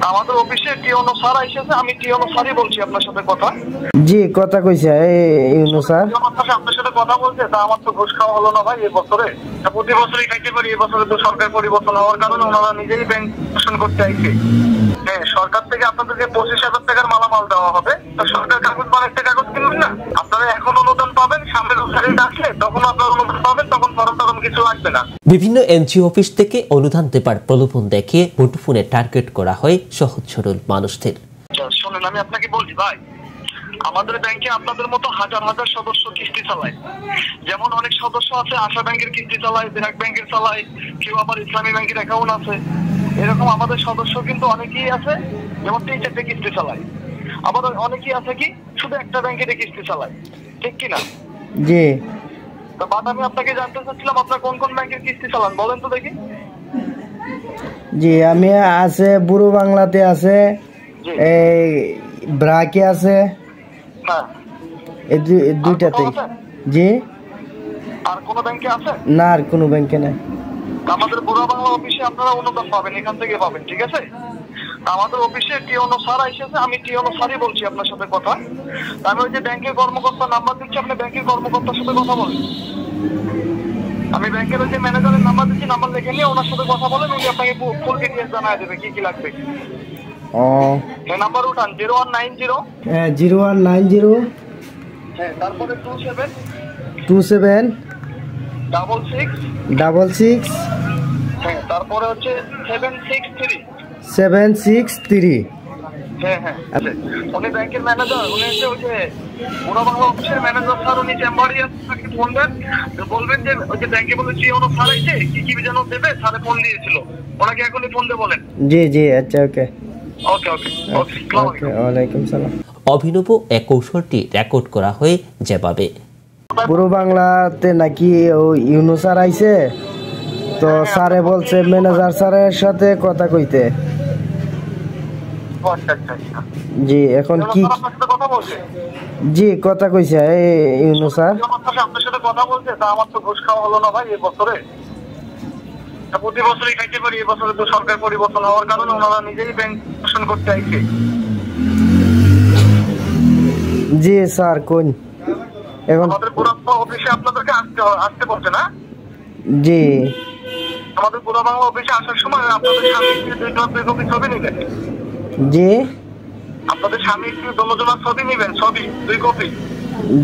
আমাদের অফিসে টিওনো স্যার এসেছে, আমি টিওনো স্যারই বলছি আপনার সাথে কথা। জি, কথা কইছে ইউনু স্যার। আপনার সাথে কথা বলছে, তা আমার তো ঘুষ খাওয়া হলো না ভাই এই বছরে। প্রতি বছরই খাইতে পারি, এই বছরে তো সরকার পরিবর্তন হওয়ার কারণে ওনারা নিজেই ব্যাংক পোষণ করতে আইছে। হ্যাঁ, সরকার থেকে আপনাদেরকে 25,000 টাকার মালামাল দেওয়া হবে। তো সরকার কাগজ বানাইতে কাগজ কিনবেন না, আপনারা এখন অনুদান পাবেন, সামনের বছরে ডাকলে তখন আপনারা অনুদান পাবেন, তখন ফরম টরম কিছু লাগবে না। বিভিন্ন এনজিও অফিস থেকে অনুদান দেবার প্রলোভন দেখিয়ে মুঠোফোনে টার্গেট করা হয় সহজ সরল মানুষদের। শোনেন, আমি আপনাকে বলি ভাই, আমাদের ব্যাংকে আপনাদের মতো হাজার হাজার সদস্য কিস্তি চালায়। যেমন অনেক সদস্য আছে আশা ব্যাংকের কিস্তি চালায়, ব্র্যাক ব্যাংকের চালায়, কেউ আবার ইসলামী ব্যাংকের অ্যাকাউন্ট আছে। এরকম আমাদের সদস্য কিন্তু অনেকেই আছে, যেমন 3-4টে কিস্তি চালায়। আবার অনেকেই আছে কি শুধু একটা ব্যাংকের কিস্তি চালায়, ঠিক কিনা? জি। তো বাট আমি আপনাকে জানতে চাচ্ছিলাম, আপনার কোন কোন ব্যাংকের কিস্তি চালান বলেন তো দেখি। জি, আমি আছে বুড়ো বাংলাতে আছে, এই ব্রাকে আছে, হ্যাঁ এই দুইটাতে। জি। আর কোন ব্যাংকে আছে না, আর কোনো ব্যাংকে নাই। আমাদের বুড়া বাংলা অফিসে আপনারা অনুদান পাবেন, এখান থেকে পাবেন, ঠিক আছে? আমাদের অফিসে টিওনো স্যার এসেছে, আমি টিওনো স্যারই বলছি আপনার সাথে কথা। আমি ওই যে ব্যাংকের কর্মকর্তার নাম্বার দিচ্ছি, আপনি ব্যাংকের কর্মকর্তার সাথে কথা বলেন। আমি ব্যাংকের ওই যে ম্যানেজারের নাম্বার দিচ্ছি, নাম্বার লিখে নিয়ে ওনার সাথে কথা বলেন, উনি আপনাকে ফুল ডিটেইলস জানায় দেবে কি কি লাগবে। ও, এই নাম্বার উঠান 0190। হ্যাঁ, 0190। হ্যাঁ, তারপরে 27 27 66 66। হ্যাঁ, তারপরে হচ্ছে 763। 763। হ্যাঁ হ্যাঁ, আচ্ছা। উনি ব্যাংকের ম্যানেজার, উনি হচ্ছে ওই যে বুড়া বাংলা অফিসের ম্যানেজার স্যার, উনি চেম্বারে আপনাকে ফোন দেন, বলবেন যে ওই যে ব্যাংকে বলে টিওনো স্যার আইছে, কি কি যেন দেবে, স্যারে ফোন দিয়েছিল, ওনাকে এখনই ফোন দিয়ে বলেন। জি জি, আচ্ছা, ওকে ওকে ওকে ওকে, ওকে, ওয়ালাইকুম সালাম। অভিনব এক কৌশলটি রেকর্ড করা হয় যেভাবে। পুরো বাংলাতে নাকি ও ইউনু স্যার আইছে, তো স্যারে বলছে ম্যানেজার স্যারের সাথে কথা কইতে। জি, এখন কি? জি, কথা কইছে ইউনু স্যার। আপনার সাথে কথা বলছে, তা আমার তো ঘুষ খাওয়া হলো না ভাই এই বছরে। প্রতি বছরই খাইতে পারি, এই বছরে তো সরকার পরিবর্তন হওয়ার কারণে ওনারা নিজেই ব্যাংক পোষণ করতে আইছে। জি স্যার, কোন এখন আমাদের বুড়া অফিসে আপনাদেরকে আসতে বলছে না? জি। আমাদের বুড়া বাংলা অফিসে আসার সময় আপনাদের স্বামী স্ত্রী দুই কপি ছবি নেবেন। জি। আপনাদের স্বামী স্ত্রী দুজনের ছবি নেবেন, ছবি 2 কপি।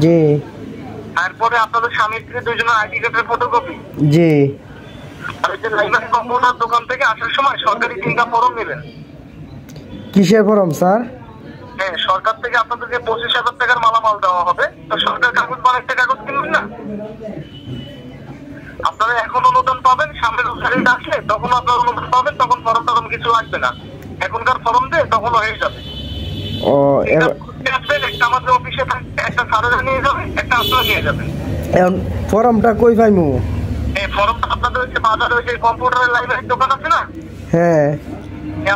জি। তারপরে আপনাদের স্বামী স্ত্রী দুজনের আইডি কার্ডের ফটোকপি। জি। আর এই যে লাইব্রেরি কম্পিউটার দোকান থেকে আসার সময় সরকারি 3টা ফর্ম নেবেন। কিসের ফর্ম স্যার? হ্যাঁ, সরকার থেকে আপনাদেরকে 25,000 টাকার মালামাল দেওয়া হবে। তো সরকার কাগজ বানাইতে কাগজ কিনবেন না, আপনারা এখন অনুদান পাবেন, সামনের বছরে ডাকলে তখন আপনারা অনুদান পাবেন, তখন ফর্ম টরম কিছু লাগবে না। এখনকার ফর্ম দিয়ে তখন হয়ে যাবে। ও, একটা আমাদের অফিসে থাকবে, একটা স্যারেরা নিয়ে যাবে, একটা আপনারা নিয়ে যাবেন। এখন ফর্মটা কই পাইমু? এই ফর্মটা আপনাদের ওই যে বাজারে ওই যে কম্পিউটারের লাইব্রেরির দোকান আছে না? হ্যাঁ,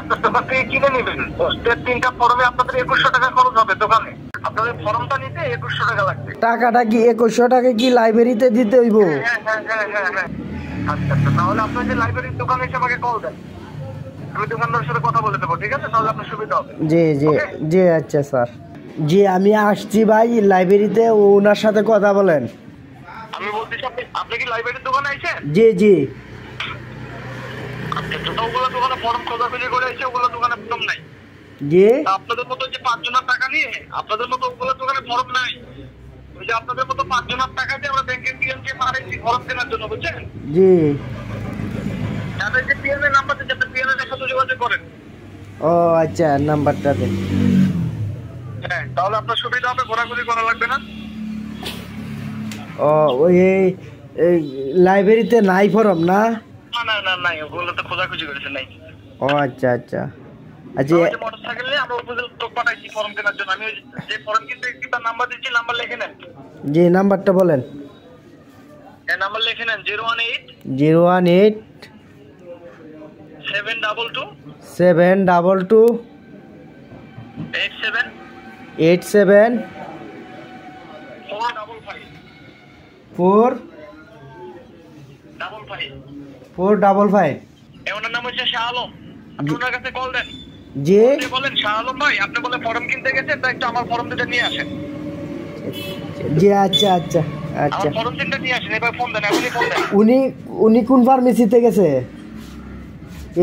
আপনার দোকান থেকে কিনে নেবেন। 3টা ফর্মে আপনাদের 2100 টাকা খরচ হবে দোকানে। আপনাদের ফর্মটা নিতে 2100 টাকা লাগবে। টাকাটা কি 2100 টাকা কি লাইব্রেরিতে দিতে হইব? হ্যাঁ। আচ্ছা, তাহলে আপনার যে লাইব্রেরির দোকানে এসে আমাকে কল দেন, আমি দোকানদারের সাথে কথা বলে দেবো, ঠিক আছে? তাহলে আপনার সুবিধা হবে। জি জি জি, আচ্ছা স্যার। জি, আমি আসছি ভাই লাইব্রেরিতে, ওনার সাথে কথা বলেন। আমি বলতেছি, আপনি কি লাইব্রেরির দোকানে আইছেন? জি জি। ওগুলো দোকানে ফর্ম খোঁজাখুঁজি করে এসে ওগুলো দোকানে ফর্ম নাই। জি। আপনাদের মতো যে 5 জনের টাকা নিয়ে আপনাদের মতো ওগুলো দোকানে ফর্ম নাই। ওই যে আপনাদের মতো 5 জনের টাকা দিয়ে আমরা ব্যাংকের পিএমকে পাঠাইছি ফর্ম কেনার জন্য, বুঝছেন? জি। তাদের যে পিএম এর নাম্বার দিচ্ছে, পিএম এর সাথে যোগাযোগ করেন। ও আচ্ছা, নাম্বারটা দেন। হ্যাঁ, তাহলে আপনার সুবিধা হবে, ঘোরাঘুরি করা লাগবে না। ও, ওই এই লাইব্রেরিতে নাই ফর্ম না? না নাই, ওগুলো তো খোঁজাখুঁজি করেছে, নাই। ও আচ্ছা আচ্ছা আচ্ছা। মোটরসাইকেল নিয়ে আমরা উপজেলা লোক পাঠাইছি ফর্ম কেনার জন্য। আমি যে ফর্ম কিনতে তার নাম্বার দিচ্ছি, নাম্বার লিখে নেন। জি, নাম্বারটা বলেন। এই নাম্বার লিখে নেন 018 018 722 722 87 87 455 455। ওনার নাম হচ্ছে শাহ আলম। আপনি ওনার কাছে কল দেন। জি বলেন শাহ আলম ভাই, আপনি বলে ফর্ম কিনতে গেছেন, তাই একটু আমার ফর্ম দুটো নিয়ে আসেন। জি আচ্ছা আচ্ছা আচ্ছা। আমার ফর্ম তিনটা নিয়ে আসেন, এবার ফোন দেন, এখনই ফোন দেন। উনি উনি কোন ফার্মেসিতে গেছে?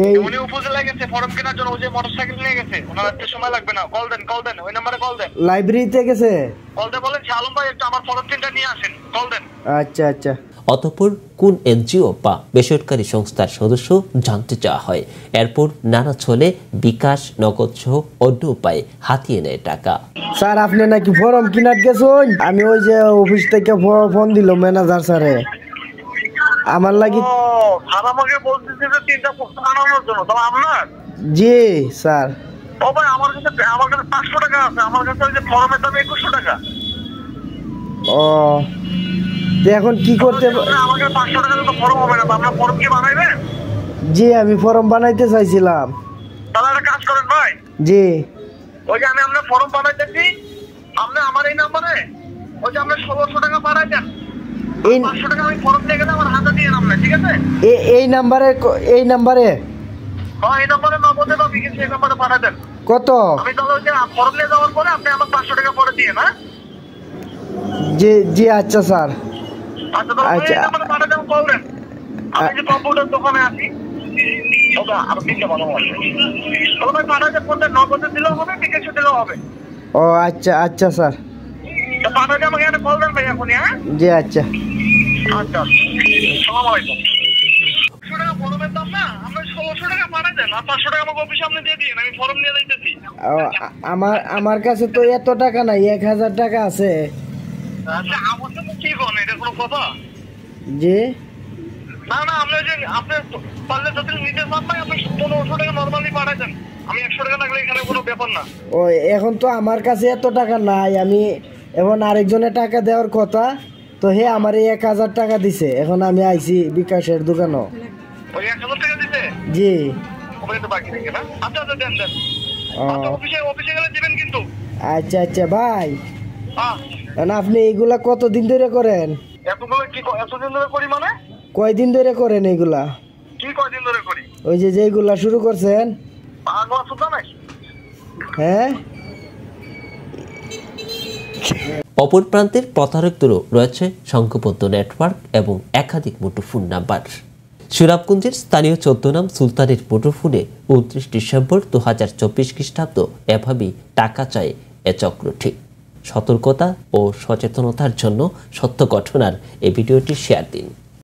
এই উনি উপজেলায় গেছে ফর্ম কেনার জন্য, ওই যে মোটরসাইকেল নিয়ে গেছে, ওনার একটু সময় লাগবে না। কল দেন, ওই নাম্বারে কল দেন। লাইব্রেরিতে গেছে? কল দিয়ে বলেন শাহ আলম ভাই একটু আমার ফর্ম তিনটা নিয়ে আসেন, কল দেন। আচ্ছা আচ্ছা। অতঃপর কোন এনজিও বা বেসরকারি সংস্থার সদস্য জানতে চাওয়া হয়। এরপর নানা ছলে বিকাশ, নগদ সহ অন্য উপায়ে হাতিয়ে নেয় টাকা। স্যার আপনি নাকি ফর্ম কিনার গেছেন? আমি ওই যে অফিস থেকে ফোন দিল ম্যানেজার স্যারে আমার লাগি। ও স্যার আমাকে বলতেছে যে তিনটা ফর্ম বানানোর জন্য, তো আপনার? জি স্যার। ও ভাই আমার কাছে 500 টাকা আছে, আমার কাছে ওই যে ফর্মের দাম 2100 টাকা। ও তো এখন কি করতে? আমাকে 500 টাকা তো ফর্ম হবে না, তো আপনার ফর্ম কি বানাইবেন? জি আমি ফর্ম বানাইতে চাইছিলাম। তাহলে একটা কাজ করেন ভাই, জি ওই যে আমি আপনার ফর্ম বানাইতেছি, আপনি আমার এই নাম্বারে ওই যে আপনার 1600 টাকা পাঠাই দেন। এই 500 টাকা আমি ফর্ম দিয়ে গেলে আমার হাতে দিয়ে নামলে, ঠিক আছে? এই নাম্বারে হ্যাঁ এই নাম্বারে নগদে বা বিকেশে এই নাম্বারে পাঠাই দেন। কত? আমি তাহলে ওই যে ফর্ম নিয়ে যাওয়ার পরে আপনি আমার 500 টাকা পরে দিয়ে না। জি জি আচ্ছা স্যার। আচ্ছা তাহলে আচ্ছা। এই নাম্বারে পাঠাই দেন, কল দেন। আমি যে কম্পিউটার দোকানে আছি, ওটা আরো তিনটা ভালো আছে। তাহলে ভাই পাঠাই দেন, ফোনটা নগদে দিলেও হবে, বিকেশে দিলেও হবে। ও আচ্ছা আচ্ছা স্যার। তো পাঠাই দিয়ে আমাকে একটা কল দেন ভাই এখনই। হ্যাঁ জি আচ্ছা। আচ্ছা আসসালামু আলাইকুম। 500 টাকা ফর্মের দাম না, আপনি 1600 টাকা পাঠাই দেন, আর 500 টাকা আমাকে অফিসে আপনি দিয়ে দিন, আমি ফর্ম নিয়ে যাইতেছি। আমার কাছে তো এত টাকা নাই, 1000 টাকা আছে। আচ্ছা আমার তো কি কোন এটা কোনো কথা? জি না না, আপনি পারলে যদি নিতে চান ভাই আপনি 1500 টাকা নরমালি পাঠাই দেন, আমি 100 টাকা লাগলে এখানে কোনো ব্যাপার না। ও এখন তো আমার কাছে এত টাকা নাই, আমি এখন আরেকজনের টাকা দেওয়ার কথা, তো হে আমার 1000 টাকা দিছে, এখন আমি আইছি বিকাশের দোকানও। ওই 1000 টাকা দিতে? জি ওখানে তো বাকি থাকে না। আচ্ছা আচ্ছা দেন দেন। ও আচ্ছা অফিসে গেলে দিবেন কিন্তু। আচ্ছা আচ্ছা ভাই, হ্যাঁ এখন আপনি এইগুলা কতদিন ধরে করেন? এতগুলো কি এতদিন ধরে করি মানে? কয়দিন ধরে করেন এইগুলা? কি কয়দিন ধরে করি? ওই যে যেগুলা শুরু করছেন। আগুয়া সুদা নাকি? হ্যাঁ অপর প্রান্তের প্রতারকদেরও রয়েছে সংঘবদ্ধ নেটওয়ার্ক এবং একাধিক মুঠোফোন নাম্বার। শিবরামগঞ্জের স্থানীয় 14 নাম সুলতানের মুঠোফোনে 29 ডিসেম্বর 2024 খ্রিস্টাব্দ এভাবেই টাকা চায় এ চক্রটি। সতর্কতা ও সচেতনতার জন্য সত্য ঘটনার এই ভিডিওটি শেয়ার দিন।